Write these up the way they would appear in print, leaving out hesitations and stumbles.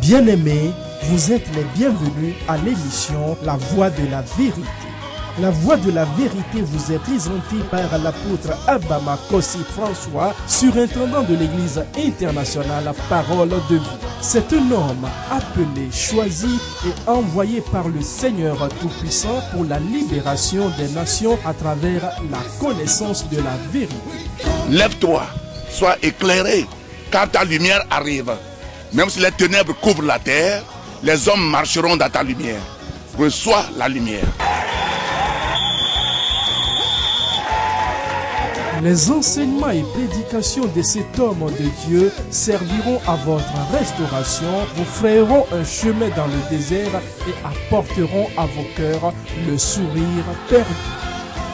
Bien-aimés, vous êtes les bienvenus à l'émission La Voix de la Vérité. La Voix de la Vérité vous est présentée par l'apôtre Abama Kossi François, surintendant de l'Église internationale Parole de Vie. C'est un homme appelé, choisi et envoyé par le Seigneur Tout-Puissant pour la libération des nations à travers la connaissance de la vérité. Lève-toi, sois éclairé, car ta lumière arrive. Même si les ténèbres couvrent la terre, les hommes marcheront dans ta lumière. Reçois la lumière. Les enseignements et prédications de cet homme de Dieu serviront à votre restauration, vous frayeront un chemin dans le désert et apporteront à vos cœurs le sourire perdu.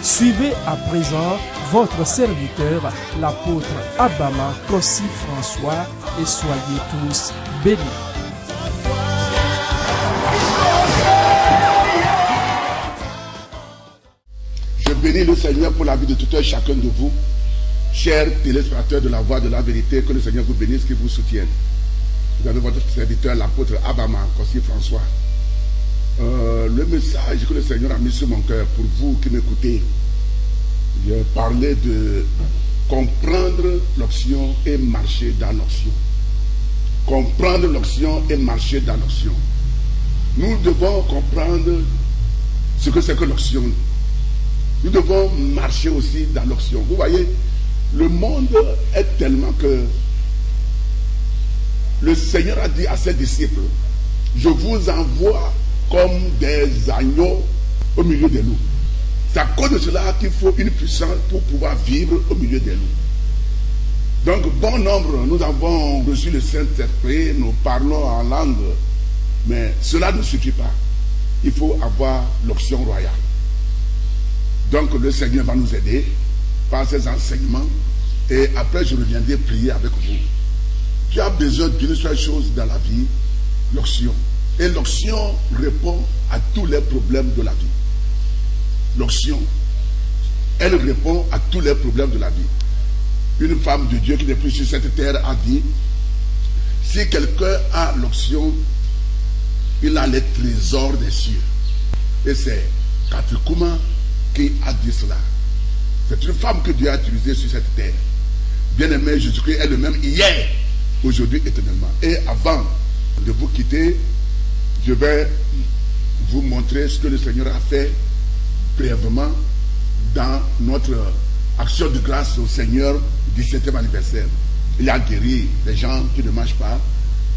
Suivez à présent votre serviteur, l'apôtre Abama Kossi François, et soyez tous bénis. Je bénis le Seigneur pour la vie de tout un chacun de vous, chers téléspectateurs de la Voix de la Vérité, que le Seigneur vous bénisse, qu'il vous soutienne. Vous avez votre serviteur, l'apôtre Abama Kossi François. Le message que le Seigneur a mis sur mon cœur pour vous qui m'écoutez, je parlais de comprendre l'option et marcher dans l'option. Comprendre l'option et marcher dans l'option. Nous devons comprendre ce que c'est que l'option. Nous devons marcher aussi dans l'option. Vous voyez, le monde est tellement que le Seigneur a dit à ses disciples, je vous envoie comme des agneaux au milieu des loups. C'est à cause de cela qu'il faut une puissance pour pouvoir vivre au milieu des loups. Donc, bon nombre, nous avons reçu le Saint-Esprit, nous parlons en langue, mais cela ne suffit pas. Il faut avoir l'option royale. Donc, le Seigneur va nous aider par ses enseignements et après, je reviendrai prier avec vous. Tu as besoin d'une seule chose dans la vie, l'option. Et l'option répond à tous les problèmes de la vie. L'option, elle répond à tous les problèmes de la vie. Une femme de Dieu qui n'est plus sur cette terre a dit, si quelqu'un a l'option, il a les trésors des cieux. Et c'est Katrikuma qui a dit cela. C'est une femme que Dieu a utilisée sur cette terre. Bien-aimé, Jésus-Christ est le même hier, aujourd'hui, éternellement. Et avant de vous quitter, je vais vous montrer ce que le Seigneur a fait brièvement dans notre action de grâce au Seigneur du 17e anniversaire. Il a guéri les gens qui ne mangent pas.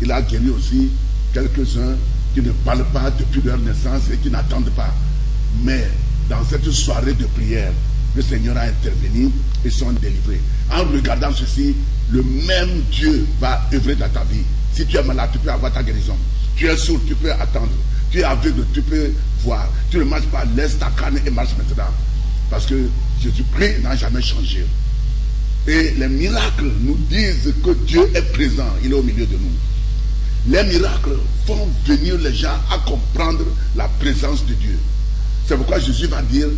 Il a guéri aussi quelques-uns qui ne parlent pas depuis leur naissance et qui n'attendent pas. Mais dans cette soirée de prière, le Seigneur a intervenu et sont délivrés. En regardant ceci, le même Dieu va œuvrer dans ta vie. Si tu es malade, tu peux avoir ta guérison. Tu es sourd, tu peux attendre. Tu es aveugle, tu peux voir. Tu ne marches pas, laisse ta canne et marche maintenant. Parce que Jésus-Christ n'a jamais changé. Et les miracles nous disent que Dieu est présent, il est au milieu de nous. Les miracles font venir les gens à comprendre la présence de Dieu. C'est pourquoi Jésus va dire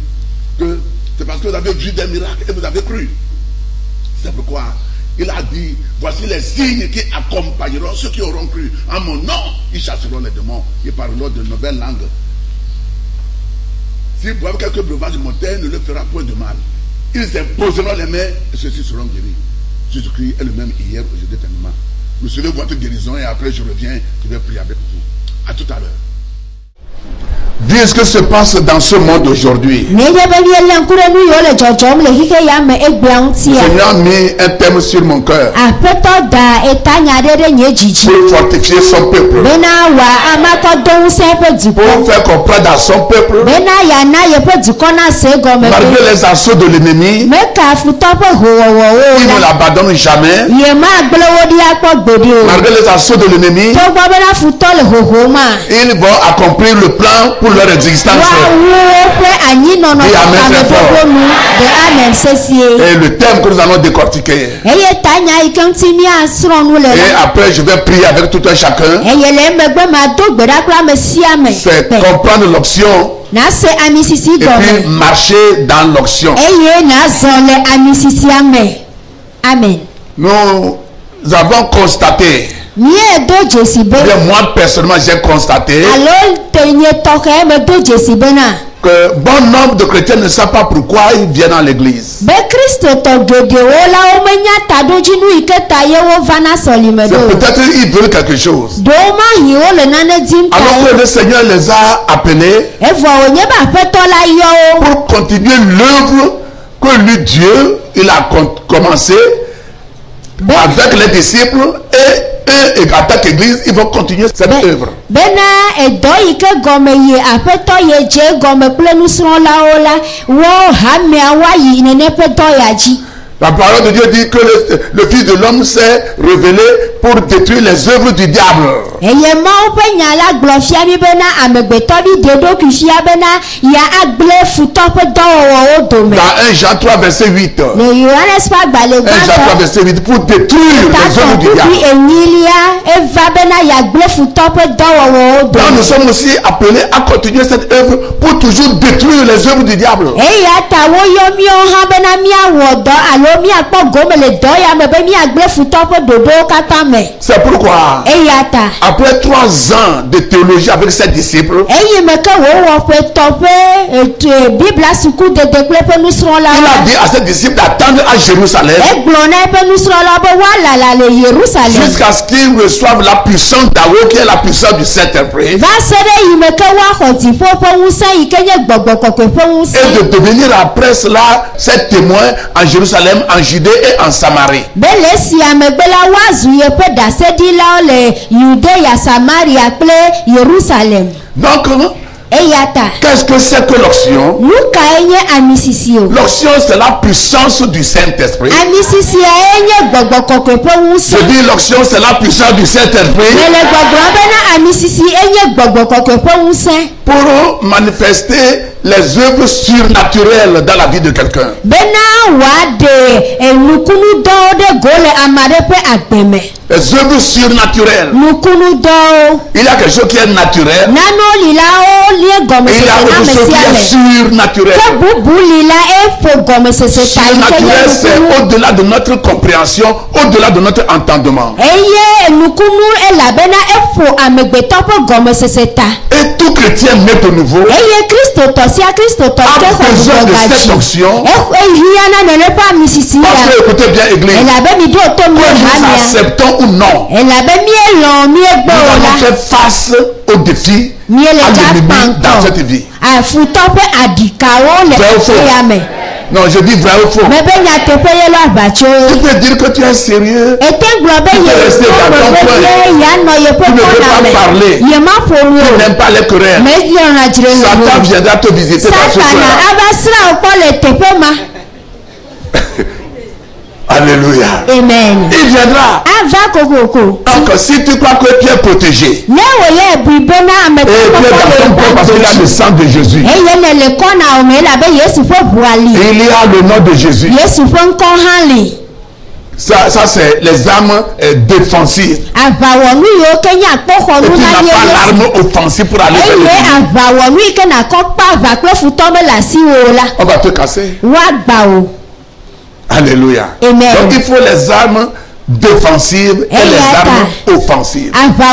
que c'est parce que vous avez vu des miracles et vous avez cru. C'est pourquoi il a dit, voici les signes qui accompagneront ceux qui auront cru. En mon nom, ils chasseront les démons. Ils parleront de nouvelles langues. Si vous avez quelques breuvages mortels, ne leur fera point de mal. Ils imposeront les mains et ceux-ci seront guéris. Jésus-Christ est le même hier, aujourd'hui, éternellement. Recevez votre guérison et après je reviens, je vais prier avec vous. À tout à l'heure. Dis ce que se passe dans ce monde aujourd'hui. Le Seigneur a mis un thème sur mon cœur pour fortifier son peuple, pour faire comprendre à son peuple, malgré les assauts de l'ennemi, il ne l'abandonne jamais. Malgré les assauts de l'ennemi, ils vont accomplir le plan pour leur existence. Et amen très fort. Et le thème que nous allons décortiquer. Et après je vais prier avec tout un chacun. C'est comprendre l'option et puis marcher dans l'option. Nous avons constaté Bien, moi personnellement j'ai constaté que bon nombre de chrétiens ne savent pas pourquoi ils viennent dans l'église. C'est peut-être qu'ils veulent quelque chose. Alors que le Seigneur les a appelés pour continuer l'œuvre que lui Dieu il a commencé avec les disciples et à ta église, ils vont continuer cette œuvre. La parole de Dieu dit que le Fils de l'homme s'est révélé pour détruire les œuvres du diable. Dans 1 Jean 3 verset 8. 1 Jean 3 verset 8 pour détruire les œuvres du diable. Donc nous sommes aussi appelés à continuer cette œuvre pour toujours détruire les œuvres du diable. C'est pourquoi après 3 ans de théologie avec ses disciples, il a dit à ses disciples d'attendre à Jérusalem jusqu'à ce qu'ils reçoivent la puissance d'Yahweh qui est la puissance du Saint-Esprit, et de devenir après cela ses témoins en Jérusalem, en Judée et en Samarie. Donc, qu'est-ce que c'est que l'onction? L'onction, c'est la puissance du Saint-Esprit. Je dis l'onction, c'est la puissance du Saint-Esprit pour manifester les œuvres surnaturelles dans la vie de quelqu'un. Les œuvres surnaturelles. Il y a quelque chose qui est naturel. Il y a quelque chose qui est surnaturel. Surnaturel, c'est au-delà de notre compréhension, au-delà de notre entendement. Et tout chrétien né de nouveau a besoin de cette onction. Parce que, écoutez bien, Église, que nous acceptons ou non, nous allons faire face aux défis à l'ennemi dans cette vie. Non, je dis vrai ou faux. Tu peux dire que tu es sérieux. Tu peux rester dans ton coin. Tu ne peux pas parler. Tu n'aimes pas les querelles. Satan viendra te visiter dans ce coin. Alléluia. Amen. Il viendra. Donc si tu crois que tu es protégé, et tu es dans ton corps parce qu'il y a le sang de Jésus, il y a le nom de Jésus. Ça c'est les armes défensives. Et tu n'as pas l'arme offensive pour aller vers le. On va te casser. Alléluia. Amen. Donc il faut les armes défensives et les armes offensives. Mais ce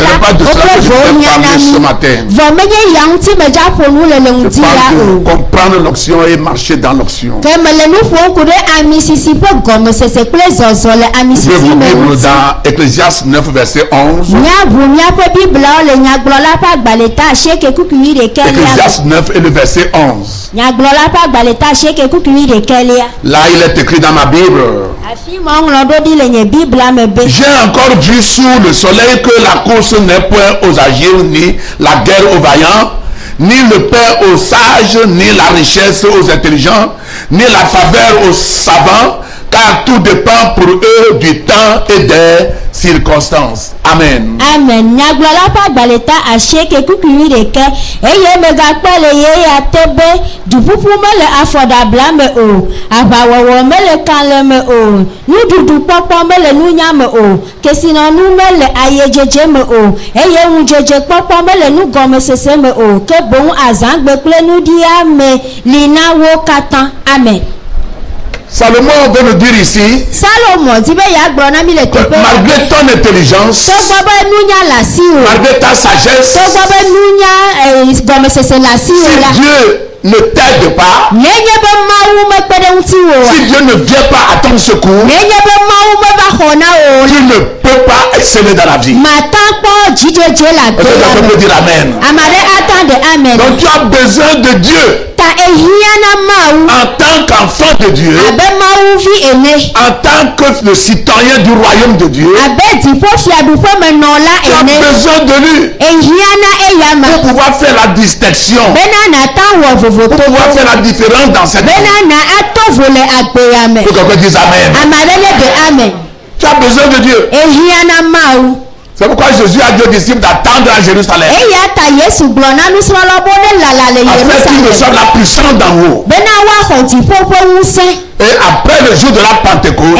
n'est pas de cela que je vais parler ce matin. Je parle de comprendre l'onction et marcher dans l'onction. Je vais vous lire dans Ecclésiaste 9 verset 11. Ecclésiaste 9 et le verset 11. Là il est écrit dans ma Bible. J'ai encore vu sous le soleil que la course n'est point aux agiles, ni la guerre aux vaillants, ni le pain aux sages, ni la richesse aux intelligents, ni la faveur aux savants, car tout dépend pour eux du temps et des circonstances. Amen. Amen. Nyaglola pa baleta asheke kukuri reke eye megakpele ye ya tebe du pupu mele affordable me o abawo mele kanle me o nududu popo mele nunya me o kesina nu mele ayejeje me o eye unjeje popo mele nu gome sese me o ke bon azangbe kle nu dia me lina wo katan. Amen. Salomon veut nous dire ici, malgré ton intelligence, malgré ta sagesse, si Dieu ne t'aide pas, si Dieu ne vient pas à ton secours, tu ne peux pas exceller dans la vie. Est-ce que tu peux dire Amen? Donc tu as besoin de Dieu. En tant qu'enfant de Dieu, en tant que le citoyen du royaume de Dieu, tu as besoin de lui pour pouvoir faire la distinction, pour pouvoir faire la différence dans cette vie. Pour que quelqu'un dise Amen. Tu as besoin de Dieu. C'est pourquoi Jésus a dit aux disciples d'attendre à Jérusalem, afin qu'ils reçoivent la puissance d'en haut. Et après le jour de la Pentecôte,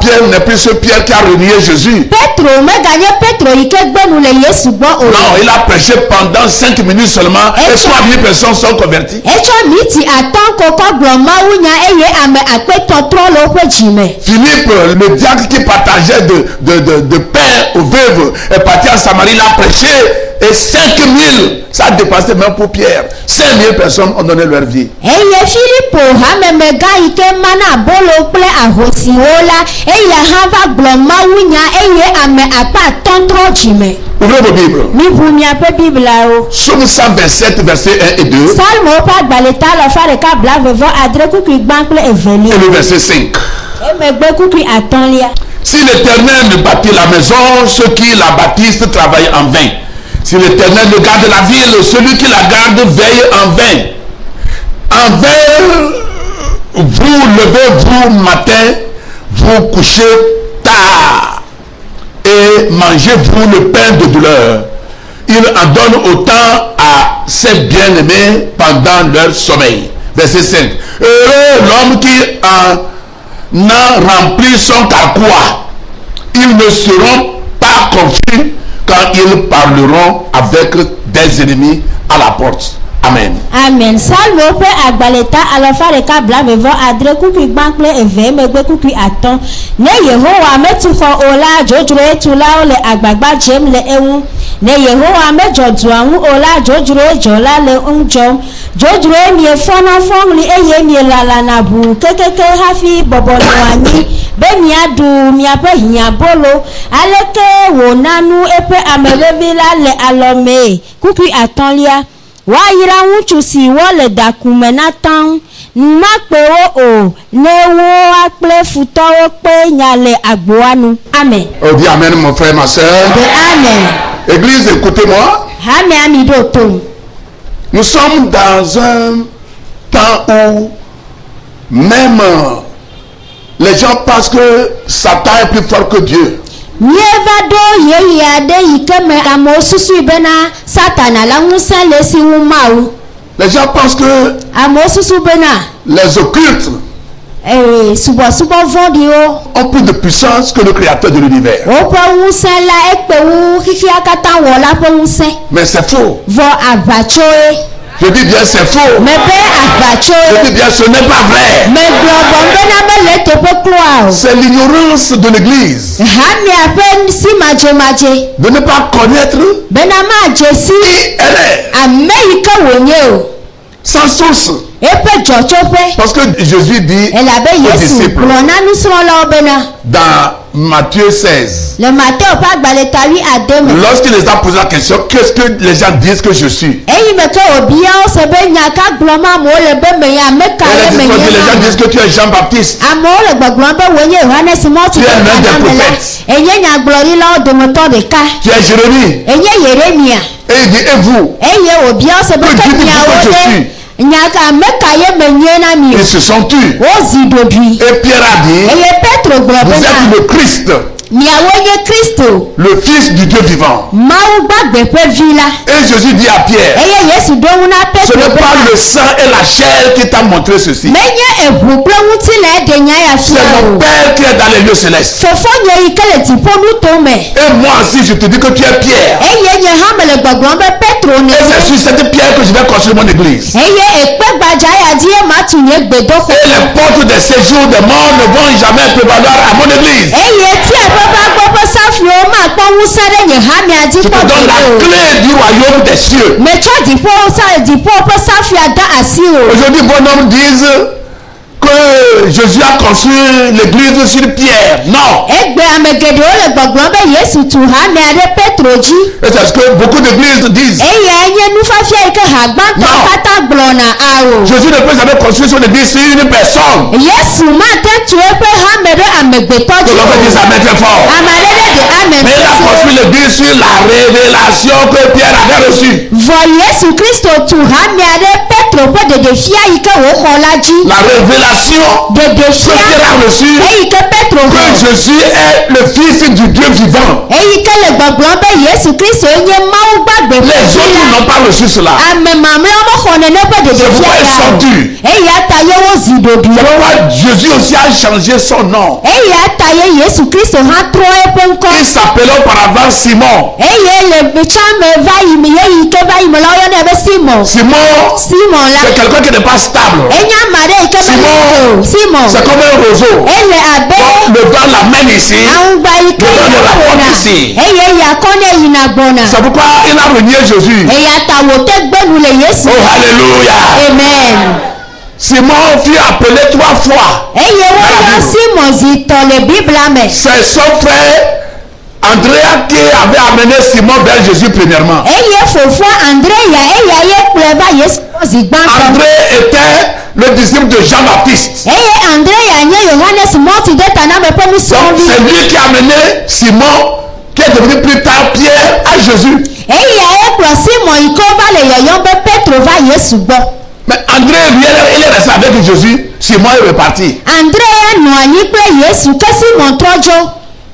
Pierre n'est plus ce Pierre qui a renié Jésus. Non, il a prêché pendant 5 minutes seulement et 3000 personnes sont converties. Philippe, le diacre qui partageait de pain aux veuves, est parti en Samarie, il a prêché et 5000, ça a dépassé même pour Pierre. 5000 personnes ont donné leur vie. Ouvrez vos Bibles. Psaume 127, versets 1 et 2. Et le verset 5. Si l'Éternel ne bâtit la maison, ceux qui la bâtissent travaillent en vain. Si l'Éternel ne garde la ville, celui qui la garde veille en vain. En vain, vous levez-vous matin, vous couchez tard et mangez-vous le pain de douleur. Il en donne autant à ses bien-aimés pendant leur sommeil. Verset 5. Heureux l'homme qui en a rempli son carquois. Ils ne seront pas confus quand ils parleront avec des ennemis à la porte. Amen. Amen. Salmo pe agbaleta alofa reka blavevo adre kuku bankle eve megbe kuku aton. Ne Yehowa metufo ola jojure etula ole agbagba jem le ewu. Ne Yehowa mejodu anwu ola jojure ejola le unjo. Jojure mi efona fongli eye mi lala na bu kekeke hafi bobolo wani. Be mi adu mi ape hinyabolo aleke wo nanu epe amebebila le alome kuku atonlia. Wa yira ŋutsu si wole dakume na tan makpewo o ne wo akple futɔwo kpe nya le agboa nu. Amen. Oh, dis Amen, mon frère, ma soeur. Amen. Église, écoutez-moi. Hame ami do to. Nous sommes dans un temps où même les gens pensent que Satan est plus fort que Dieu. Les gens pensent que les occultes ont plus de puissance que le créateur de l'univers. Mais c'est faux. Je dis bien c'est faux. Je dis bien ce n'est pas vrai. C'est l'ignorance de l'église. De ne pas connaître qui elle est. Sans source. Parce que Jésus dit aux disciples dans Matthieu 16, lorsqu'il les a posé la question, qu'est-ce que les gens disent que je suis? Les gens disent que tu es Jean-Baptiste, tu es l'un des prophètes, tu es Jérémie. Et il dit, et vous? Que dites-vous que je suis? Ils se sont tus. Et Pierre a dit, vous êtes le Christ, miawo nye Kristo. le Fils du Dieu vivant. Mawu gbagbe ƒe vi la. Et Jésus dit à Pierre, Eye Yesu do ŋu na ce Petro n'est pas le sang et la chair qui t'a montré ceci. menye eʋu kple ŋuti le eɖe nya ya C'est fia mon o. Père qui est dans les lieux célestes. Fofonye yi ke le dziƒo nuto me. Et moi aussi, je te dis que tu es Pierre. Eye nye hã mele gbɔgblɔm be Petro ne. Et c'est sur cette pierre que je vais construire mon église. Eye ekpe gbadza ya dzi ye ma tu nye gbedoxɔ. Et les portes des séjours des morts ne vont jamais prévaloir à mon église. Eye tí ẹ̀fọ́ bá gbọ́ pé sáfìó máa pọ́n wúsá ɖe nye hàmìà dzi Je te kpọ́ donne la gbogbo. clé du royaume des cieux. Metsɔ dziƒo ƒe sáfìá da asi o. Aujourd'hui, bon homme disent que Jésus a construit l'église sur pierre. Non. Egbe ame geɖewo le gbɔgblɔm be Yesu tu hàmìà ɖe Petro dzi. Et c'est ce que beaucoup d'églises disent. Eya nye nufiafia yi ke ha gbãtɔ Non. katã gblɔna awo. Jésus ne peut jamais construire son église sur une personne. Yesu mate tu eƒe hame ɖe amegbetɔ Que dzi l'on peut dire ça o. très fort. Ame aɖe ɖe de ame Mais il a construit l'église sur la révélation que Pierre avait reçue. vɔ Yesu Kristo tu hàmìà ɖe Petro ƒe ɖeɖefia yi ke wòxɔ la dzi. La révélation que Ɖeɖefia Pierre a reçue eyi ke Petro que xɔ. Jésus est le Fils du Dieu vivant. Eyi ke le gbɔgblɔm be Yesu Kristo nye Mawu gbagbe ƒe Les vi autres la. n'ont pas reçu cela. Ame mamlɛwo mexɔ nene ƒe C'est pourquoi ils sont ɖeɖefia dus. ya o. Eya ta ye wozi C'est ɖoɖoe. pourquoi Jésus aussi a changé son nom. Eya ta ye Yesu Kristo hã trɔ eƒe ŋkɔ. Il s'appelait auparavant Simon. Eye le tsã me va yi me ye yi ke va yi me la woyɔnɛ be Simon. Simon, Simon la. c'est quelqu'un qui n'est pas stable. Enye ame aɖe yi ke Simon. me Simon. C'est comme un roseau. Ele abe Donc, le vent l'amène ici. aŋugba yi ke Le vent le rapporte yina ici. eye yakɔnɛ yina gbɔna. C'est pourquoi il a renié Jésus. Eya ta wòte gbenu le Yesu. Oh, alléluia. Amen. Simon fut appelé 3 fois. Eye woyɔ Simon zitɔ le Biblia me. C'est son frère Andrea qui avait amené Simon vers Jésus premièrement. Eye fofoa Andrea eya ye kplɔe va Yesu zi gbãtɔ. André était le disciple de Jean-Baptiste. Eye Andrea nye Yohanes mɔti de taname ƒe Donc nusrɔ̃vi. c'est lui qui a amené Simon, qui est devenu plus tard Pierre, à Jésus. Eya ekplɔ Simon yi ke va le yɔyɔm be Petro va Yesu gbɔ. Mais André, lui, il est resté avec Jésus. Simon est reparti. Andrea nɔ anyi kple Yesu ke Simon trɔ dzo.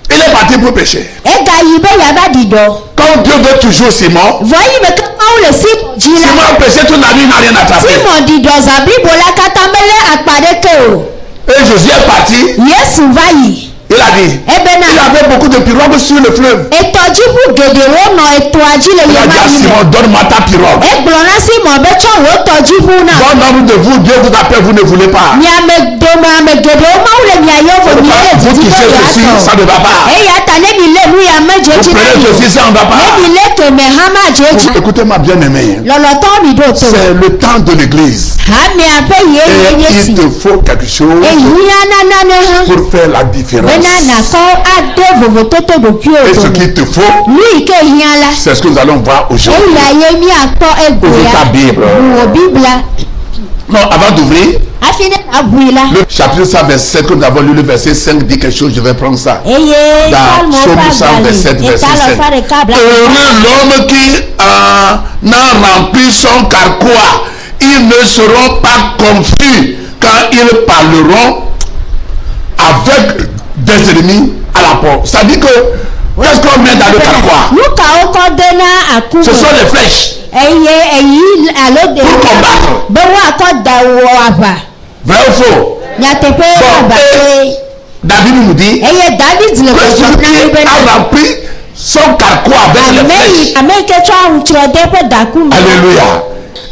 Il est parti pour pécher. Egayi be yava ɖiɖɔ. Quand Dieu veut toujours Simon, Vɔ yi me ke Mawu le Simon dzi la. Simon a péché toute la nuit, il n'a rien attrapé. Simon ɖiɖɔ zã blibo la katã mele akpa ɖeke o. Et Jésus est parti. Yesu va yi. Il a dit, Ebena il avait beaucoup de pirogues sur le fleuve. etɔdziʋu geɖewo nɔ etoa dzi le Il a dit à yema yi Simon, me. donne-moi ta pirogue. Egblɔ na Simon be tsɔ wò tɔdziʋu na. Bon nombre de vous, Dieu vous appelle, vous ne voulez pas. Miame dome ame geɖewo Mawu le mia yɔvo mi le Vous didi qui be cherchez ceci, ça yeatɔ. ne va pas. Eya ta ne mi le nu ya me dze Vous dzi na prenez mi. ceci, ça ne va Ne pas. mi le keme hã ma dze dzi. Écoutez-moi bien aimé. Lɔlɔtɔ mi ɖo to. C'est le temps de l'église. Hamia ƒe Et yeye nye si. il te faut quelque chose Ehia nana ne hã. pour faire la différence. Bena nakɔ ade vovototo ɖokuiwo Et ce dome. qu'il te faut, Nu yi ke hiã la. c'est ce que nous allons voir aujourd'hui. Eya ye miakpɔ Ouvre ta egoya. Bible. Wò Biblia. Non, avant d'ouvrir, Hafi ne abui la. le chapitre 127 que nous avons lu, le verset 5 dit quelque chose, je vais prendre ça. Eye Dans Psalmo Psaume ƒe 127, agbali. verset Eta 5. lɔ fa ɖeka bla. Heureux l'homme qui en a rempli son carquois. Ils ne seront pas confus quand ils parleront avec des ennemis à la porte. C'est-à-dire que, qu'est-ce qu'on met dans le carquois? Nu kawo kɔ de na aku Ce me. sont les flèches Eye eyi alo de. pour combattre. Be woakɔ da wɔ aʋa. Vrai ou faux? Nyateƒe Bon, aʋa. David nous dit Eye David le que gbɔgblɔm na mi celui qui bena. a rempli son carquois avec les flèches. Ame yi ke tsɔ aŋutsrɔ de ƒe daku me. Alléluia.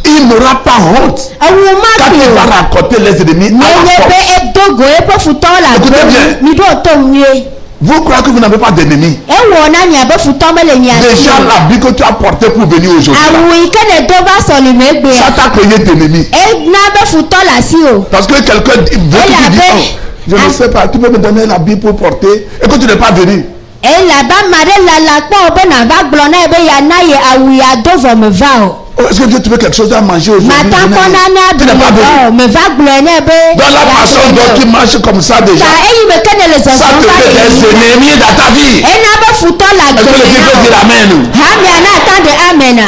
Il n'aura pas honte Ewu quand ma il fi va o. raconter les ennemis à Nenye la be porte. edo go eƒe futɔwo le Écoutez agbo bien. mi ɖo to nyuie. Vous croyez que vous n'avez pas d'ennemis? Ewɔ na miabe futɔ mele mia si Déjà o. l'habit que tu as porté pour venir aujourd'hui. là, Awu yi ke ne do va sɔlime Ça egbea. t'a créé d'ennemis. Ena be futɔ le asi o. Parce que quelqu'un veut que tu dis, avait- oh, je ne sais pas, tu peux me donner l'habit pour porter et que tu n'es pas venu. Elabe ame aɖe lala kpɔ be nava gblɔ na ye be yana ye awu ya do vɔ me va o. Oh, est-ce que Dieu te veut quelque chose à manger aujourd'hui? Mata Je n'ai kɔ rien. nane Tu n'es pas aɖu venu. o me va gblɔ ne be. Dans la façon dont tu marches comme ça déjà, Ta eyi me ke ne le ça zɔzɔm te va fait le des yiyim. ennemis dans ta vie. Ena be futɔ le Est-ce que agbe le Dieu peut dire na o. Amen? Hamia na ata de amena.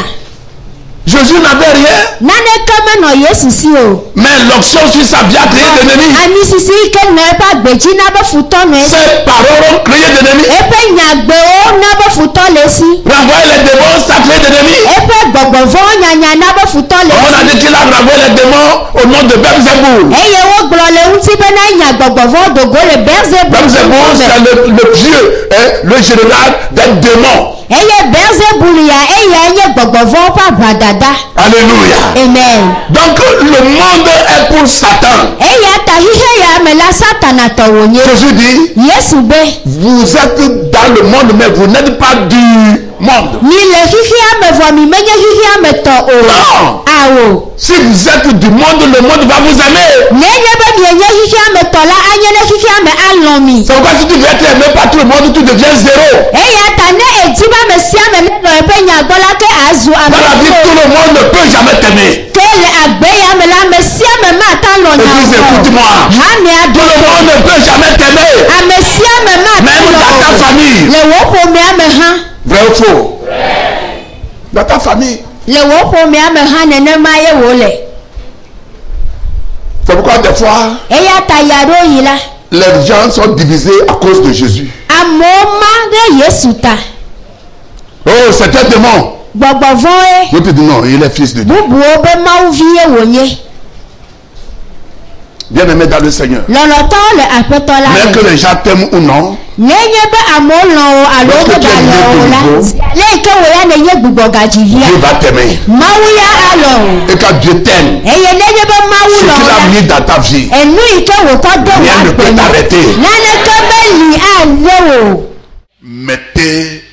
Jésus n'avait rien. Nane kama no Yesu si o. Mais l'onction sur sa vie a créé d'ennemis. Ani sisi ke ne pa gbeji na be futo ne. Ces paroles ont créé d'ennemis. Epe nyagbe o na be futo le si. Renvoyer les démons, ça crée d'ennemis. Epe gbogbovo nyanya na be futo le si. On a dit qu'il a renvoyé les démons au nom de Belzéboul. Eye wo glo le unti be na nya gbogbovo dogo le Belzéboul. Belzéboul c'est le dieu, le général des démons. Eye Belzéboul ya eye gbogbovo pa badada. Alléluia. Amen. Donc le monde est pour Satan. Eye ta hihe ya me la Satana to wonye. Jésus dit, Yesu be. vous êtes dans le monde mais vous n'êtes pas du monde. Ni le hihi ame vo mi menye hihi ame to o. Non. Awo. Si vous êtes du monde, le monde va vous aimer. Nenye be mienye hihi ame to la anyele hihi ame alomi. C'est pourquoi si tu veux être aimé par tout le monde, tu deviens zéro. Eya ta ne ejiba me si ame le no epe nya gbola ke azu ame. Dans la vie, tout le monde ne peut jamais t'aimer. Ke le agbe ya me la me si ame ma ta lo nya. Église, écoute-moi. Ha mi Tout ado. le monde ne peut jamais t'aimer. Ame si ame ma ta Même lo. dans ta famille. Le wo po me ame ha. Vrai ou faux? Dans ta famille. Le wo po me ame ha nene ma ye wo le. C'est pourquoi des fois, Eya ta yaro yi la. les gens sont divisés à cause de Jésus. Amoma de Yesu ta. Oh, c'est un démon. Gbogbovo e. Je te dis non, il est fils de Dieu. Bubu o be ma vie wonye. Bien aimé dans le Seigneur. Loloto le apeto la. Mais que les gens t'aiment ou non, Nenye be amolon o alo lorsque be tu es ba né lo de la. nouveau, Le ke wo ya ne ye gbugbo gajivia. Dieu va t'aimer. Mawuya alo. Et quand Dieu t'aime, Eye nenye be ce mawu qu'il a lo. mis dans ta vie, Enu ike wo ko do rien ne wa peut pe. t'arrêter. Nane ke be li alo. Mettez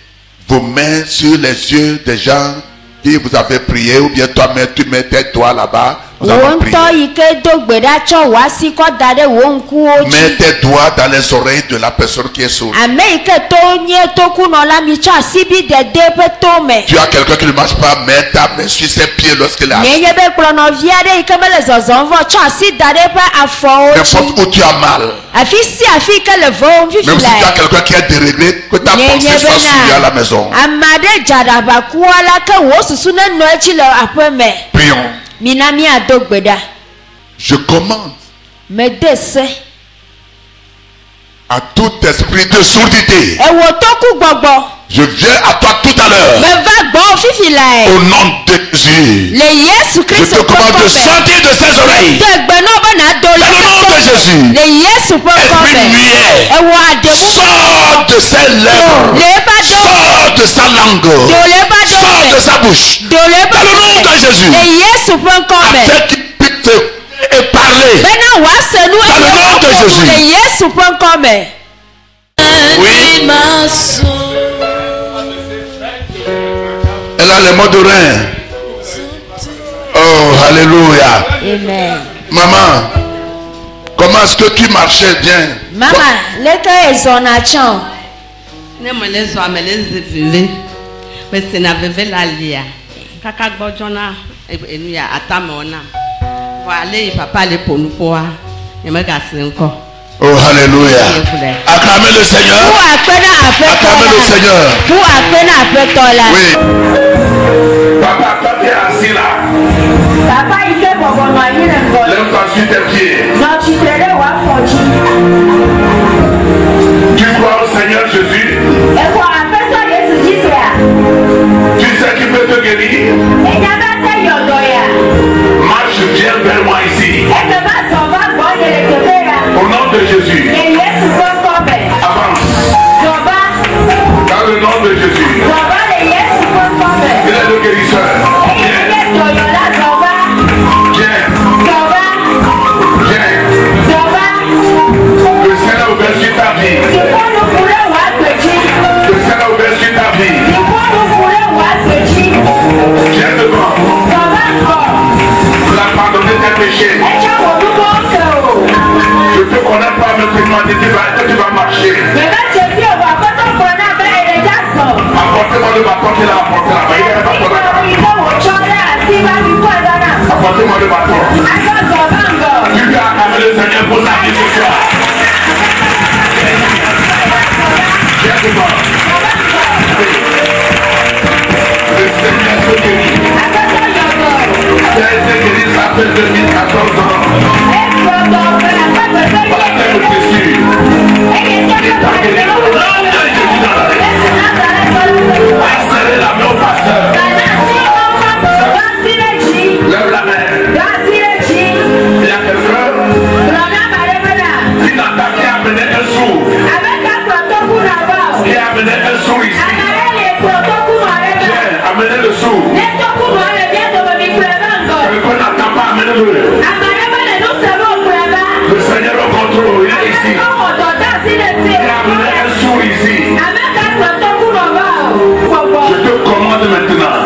vos mains sur les yeux des gens qui vous avez prié, ou bien toi-même tu mets tes doigts là-bas. Nous avons prié. Wonto ike do gbeda cho wa si ko dade wo nku oji. Mets tes doigts dans les oreilles de la personne qui est sourde. Ame ike to nye to kuno la mi cha sibi de pe to me. Tu as quelqu'un qui ne marche pas, mets ta main sur ses pieds lorsqu'il est assis. Nenye be kplono via de ike me le zozon vo cha si dade pe afo oji. N'importe où tu as mal. Afi si afi ke le vo fifi Même si tu as la. quelqu'un qui est déréglé, que ta Nenye pensée soit suivie à la be maison. na. Amade jadaba kuala ke wo susu ne no echi le ape me. Prions. Minami ado gbeda. Je commande Me dese. à tout esprit de sourdité. E wo to ku gbogbo. Je viens à toi tout à l'heure. Me va gbo fifi la. Au nom de Jésus. Le Yesu Je Christ te commande de sortir de ses oreilles. Degbe no be na do Dans le nom de Jésus. Le Yesu pe ko Esprit be. muet. E wo ademu. Sors de ses lèvres. Le ba do. Sors de sa langue. Do le ba do. Sors de sa bouche. Do le ba Dans le nom de Jésus. Le Yesu pe ko be. Afin qu'il puisse te et parler. Bena wa senu Dans le nom de Jésus. Le Yesu pe ko be. Oui. Elle a les mots de rein. Oh, alléluia. Amen. Maman, comment est-ce que tu marchais bien? Mama, leke ezona chan. Ne me les oies, me les vive. Mais c'est na vive la lia. Kaka gbojona enu ya atame ona. Allez, papa le pour nous pour. Et me gasser encore. Oh, alléluia. Acclamez le Seigneur. Pour apena Acclamez le apetola. Seigneur. Pour apena apetola. Oui. Papa, quand tu es assis là, Papa ike bobo no yi ne ngo. lève-toi sur tes pieds. No chitere wa foji. Tu crois au Seigneur Jésus. E ko apeto Yesu jisea. Tu sais qu'il peut te guérir. E nya ba te yodo ya. Marche, viens vers moi ici. E te ba so ba go yele kebe ya. Au nom de Jésus. Le Yesu pe ko be. Avance. Zoba. Dans le nom de Jésus. Zoba le Yesu pe ko be. Il est le guérisseur. E Viens. ye to yo la zoba. Viens. Zoba. Viens. Zoba. Le Seigneur ouvert sur ta vie. Ti ko nu kule wa gbeji. Le Seigneur ouvert sur ta vie. Ti ko nu kule wa gbeji. Viens devant. Zoba ko. Il a pardonné tes péchés. E cha wo du ko ke o. Je te connais pas, mais tu m'as dit que tu vas marcher. Me ba che bi o wa ko to ko na be ere ja so. Apportez-moi le bâton qu'il a apporté là-bas. Il y a un bâton là-bas. Apportez-moi le bâton. Tu lui as acclamé le Seigneur pour sa vie ce soir. Viens devant. Le Seigneur te guérit. amené le sourd. Le qu'on n'attend pas, amenez-le. Le Seigneur au contrôle, il est ici. Il a amené un sourd ici. Je te commande maintenant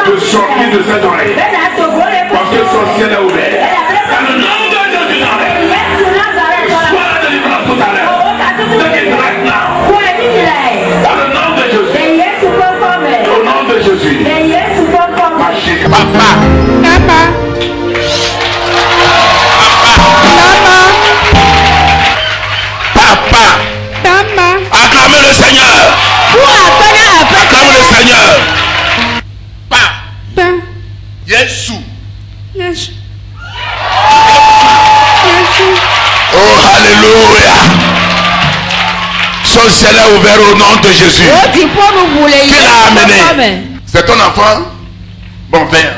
de sortir de cette oreille. Parce que son ciel est ouvert. Dans le nom de Jésus de Nazareth. Sois la délivrance tout à l'heure. Take it right now. Dans le nom de Jésus. Au nom de Jésus. Papa. Acclamez le Seigneur. Acclamez le Seigneur. Papa. Yesu. Oh, alléluia. Son ciel est ouvert au nom de Jésus. Qui l'a amené? C'est ton enfant? Bon, viens.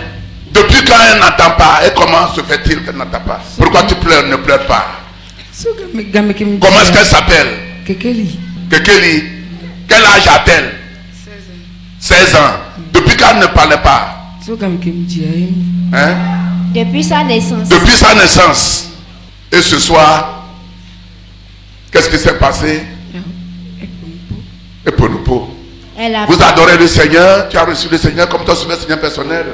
Depuis quand elle n'entend pas? Et comment se fait-il qu'elle n'entend pas? Pourquoi tu pleures? Ne pleure pas. Comment est-ce qu'elle s'appelle? Kekeli. Quel âge a-t-elle? 16 ans. Depuis qu'elle ne parlait pas? Hein? Depuis sa naissance. Depuis sa naissance. Et ce soir, qu'est-ce qui s'est passé? Et pour nous, vous adorez le Seigneur. Tu as reçu le Seigneur comme ton Seigneur personnel.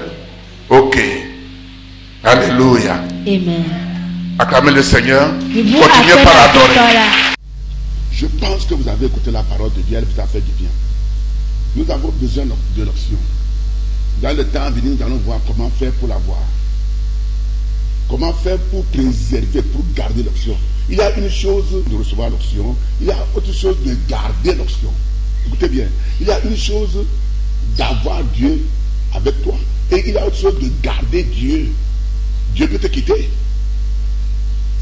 Ok. Alléluia. Amen. Acclamez le Seigneur. Continuez par adorer. Je pense que vous avez écouté la parole de Dieu. Elle vous a fait du bien. Nous avons besoin de l'onction. Dans le temps à venir, nous allons voir comment faire pour l'avoir. Comment faire pour préserver, pour garder l'onction. Il y a une chose de recevoir l'onction. Il y a autre chose de garder l'onction. Écoutez bien. Il y a une chose d'avoir Dieu avec toi. Et il y a autre chose de garder Dieu. Dieu peut te quitter.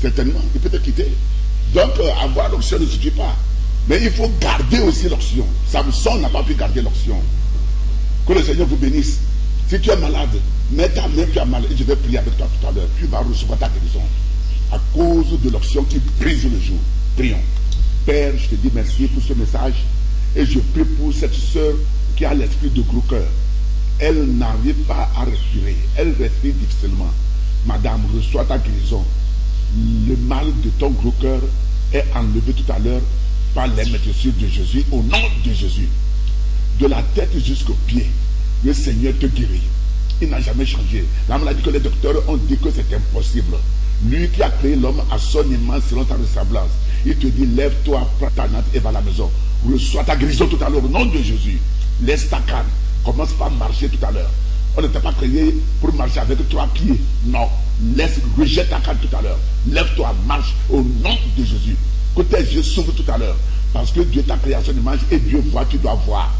Certainement, il peut te quitter. Donc, avoir l'onction ne suffit pas. Mais il faut garder aussi l'onction. Samson n'a pas pu garder l'onction. Que le Seigneur vous bénisse. Si tu es malade, mets ta main, tu es malade. Et je vais prier avec toi tout à l'heure. Tu vas recevoir ta guérison. À cause de l'onction qui brise le jour. Prions. Père, je te dis merci pour ce message. Et je prie pour cette soeur qui a l'esprit de gros cœur. Elle n'arrive pas à respirer. Elle respire difficilement. Madame, reçois ta guérison. Le mal de ton gros cœur est enlevé tout à l'heure par les maîtresses de Jésus, au nom de Jésus. De la tête jusqu'aux pieds, le Seigneur te guérit. Il n'a jamais changé. La maladie que les docteurs ont dit que c'est impossible. Lui qui a créé l'homme à son image selon ta ressemblance. Il te dit, lève-toi, prends ta natte et va à la maison. Reçois ta guérison tout à l'heure au nom de Jésus. Laisse ta canne. Commence par marcher tout à l'heure. On n'était pas créé pour marcher avec 3 pieds. Non. Rejette ta canne tout à l'heure. Lève-toi, marche au nom de Jésus. Que tes yeux s'ouvrent tout à l'heure. Parce que Dieu t'a créé à son image et Dieu voit, tu dois voir.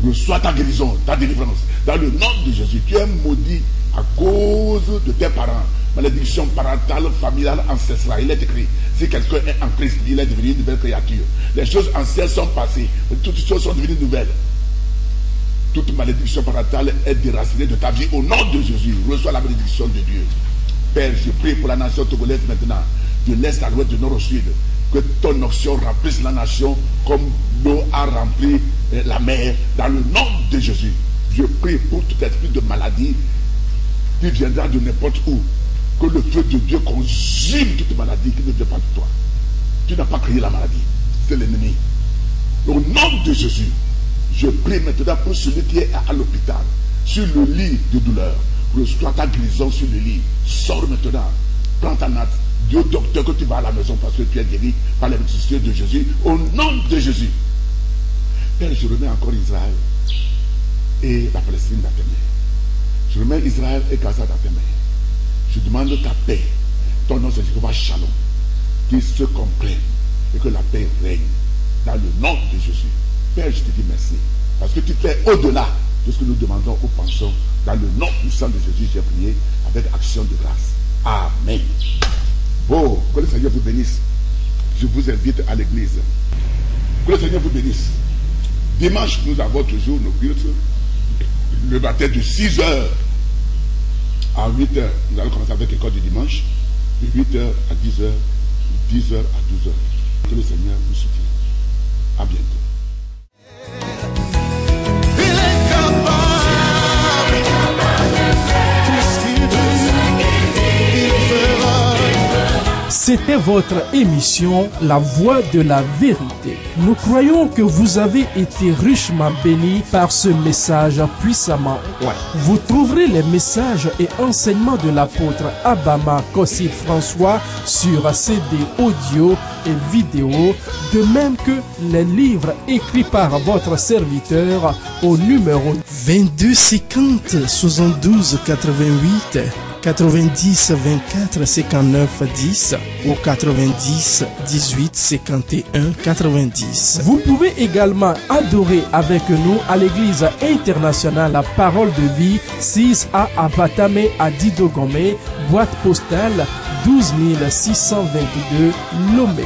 Reçois ta guérison, ta délivrance. Dans le nom de Jésus, tu es maudit à cause de tes parents. Malédiction parentale, familiale, ancestrale. Il est écrit, si quelqu'un est en Christ, il est devenu une nouvelle créature. Les choses anciennes sont passées, toutes les choses sont devenues nouvelles. Toute malédiction parentale est déracinée de ta vie au nom de Jésus. Reçois la bénédiction de Dieu. Père, je prie pour la nation togolaise maintenant, de l'est à l'ouest, de nord au sud. Que ton onction remplisse la nation comme l'eau a rempli la mer. Dans le nom de Jésus, je prie pour tout esprit de maladie qui viendra de n'importe où. Que le feu de Dieu consume toute maladie qui ne vient pas de toi. Tu n'as pas créé la maladie, c'est l'ennemi. Au nom de Jésus, je prie maintenant pour celui qui est à l'hôpital, sur le lit de douleur. Reçois ta guérison sur le lit. Sors maintenant. Prends ta natte. Dis au docteur que tu vas à la maison parce que tu es guéri par les bénédictions de Jésus. Au nom de Jésus. Père, je remets encore Israël et la Palestine dans tes mains. Je remets Israël et Gaza dans tes mains. Je demande ta paix. Ton nom c'est Jéhovah Shalom. Qu'ils se comprennent et que la paix règne. Dans le nom de Jésus. Père, je te dis merci. Parce que tu fais au-delà de ce que nous demandons ou pensons. Dans le nom puissant de Jésus, j'ai prié avec action de grâce. Amen. Oh, que le Seigneur vous bénisse. Je vous invite à l'église. Que le Seigneur vous bénisse. Dimanche, nous avons toujours nos cultes. Le matin de 6h à 8h. Nous allons commencer avec l'école du dimanche. De 8h à 10h. 10h à 12h. Que le Seigneur vous soutienne. À bientôt. C'était votre émission La Voix de la Vérité. Nous croyons que vous avez été richement bénis par ce message puissamment oint. Vous trouverez les messages et enseignements de l'apôtre Abama Kossi François sur CD audio et vidéo, de même que les livres écrits par votre serviteur au numéro 22 50 72 88 90 24 59 10 ou 90 18 51 90. Vous pouvez également adorer avec nous à l'église internationale La Parole de Vie, 6A à Batame à Didogomé, boîte postale 12 622 Lomé.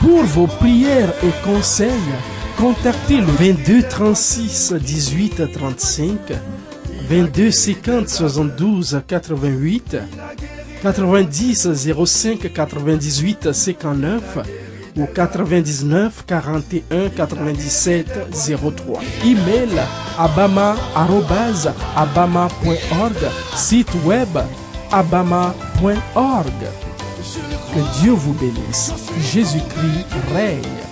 Pour vos prières et conseils, contactez le 22 36 18 35, 22 50 72 88, 90 05 98 59 ou 99 41 97 03. Email abama@abama.org, site web abama.org. Que Dieu vous bénisse. Jésus-Christ règne.